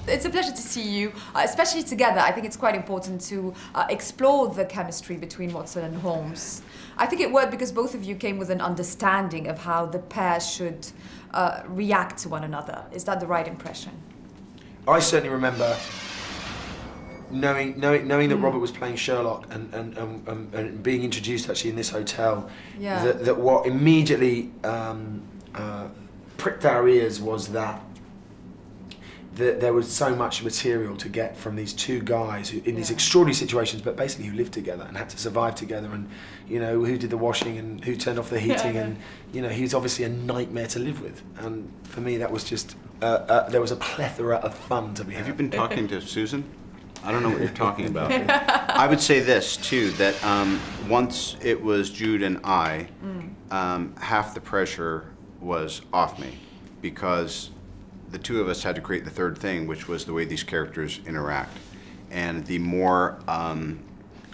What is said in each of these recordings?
It's a pleasure to see you, especially together. I think it's quite important to explore the chemistry between Watson and Holmes. I think it worked because both of you came with an understanding of how the pair should react to one another. Is that the right impression? I certainly remember knowing that Robert was playing Sherlock and being introduced actually in this hotel. Yeah. That what immediately pricked our ears was that there was so much material to get from these two guys who, in these extraordinary situations, but basically who lived together and had to survive together, and you know, who did the washing and who turned off the heating, and you know, he was obviously a nightmare to live with. And for me, that was just there was a plethora of fun to be had. Have you been talking to Susan? I don't know what you're talking about. I would say this too, that once it was Jude and I, half the pressure was off me, because the two of us had to create the third thing, which was the way these characters interact. And the more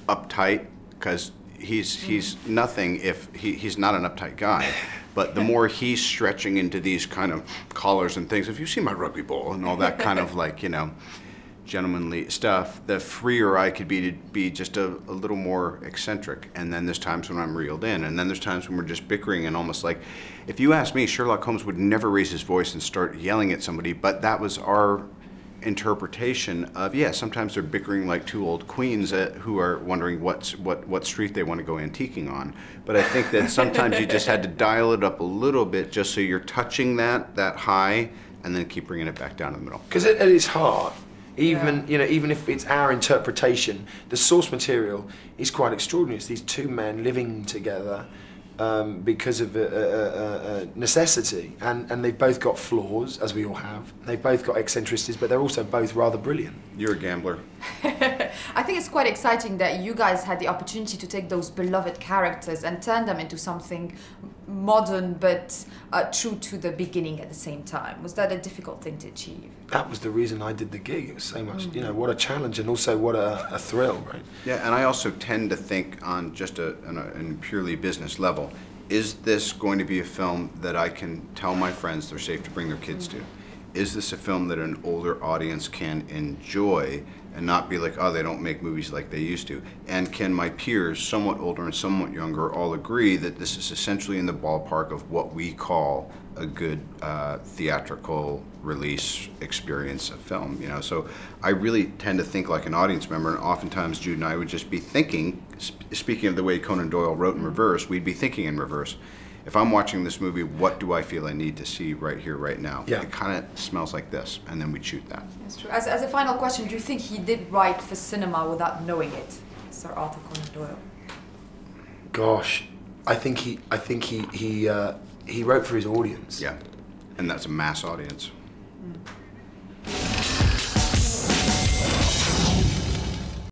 uptight, because he's nothing if he's not an uptight guy, but the more he's stretching into these kind of collars and things, if you see my rugby ball and all that kind of like, you know, gentlemanly stuff, the freer I could be to be just a little more eccentric. And then there's times when I'm reeled in, and then there's times when we're just bickering, and almost like, if you ask me, Sherlock Holmes would never raise his voice and start yelling at somebody, but that was our interpretation of, yeah, sometimes they're bickering like two old queens who are wondering what street they want to go antiquing on. But I think that sometimes you just had to dial it up a little bit just so you're touching that high, and then keep bringing it back down in the middle. Because at its heart, even you know, even if it's our interpretation, the source material is quite extraordinary. It's these two men living together because of necessity, and they've both got flaws, as we all have. They've both got eccentricities, but they're also both rather brilliant. You're a gambler. I think it's quite exciting that you guys had the opportunity to take those beloved characters and turn them into something modern but true to the beginning at the same time. Was that a difficult thing to achieve? That was the reason I did the gig. It was so much, you know, what a challenge, and also what a thrill, right? Yeah, and I also tend to think on just a purely business level, is this going to be a film that I can tell my friends they're safe to bring their kids to? Is this a film that an older audience can enjoy and not be like, oh, they don't make movies like they used to? And can my peers, somewhat older and somewhat younger, all agree that this is essentially in the ballpark of what we call a good theatrical release experience of film, you know? So I really tend to think like an audience member, and oftentimes Jude and I would just be thinking, speaking of the way Conan Doyle wrote in reverse, we'd be thinking in reverse. If I'm watching this movie, what do I feel I need to see right here, right now? Yeah. It kind of smells like this, and then we'd shoot that. That's true. As a final question, do you think he did write for cinema without knowing it, Sir Arthur Conan Doyle? Gosh, I think he wrote for his audience. Yeah, and that's a mass audience. Mm.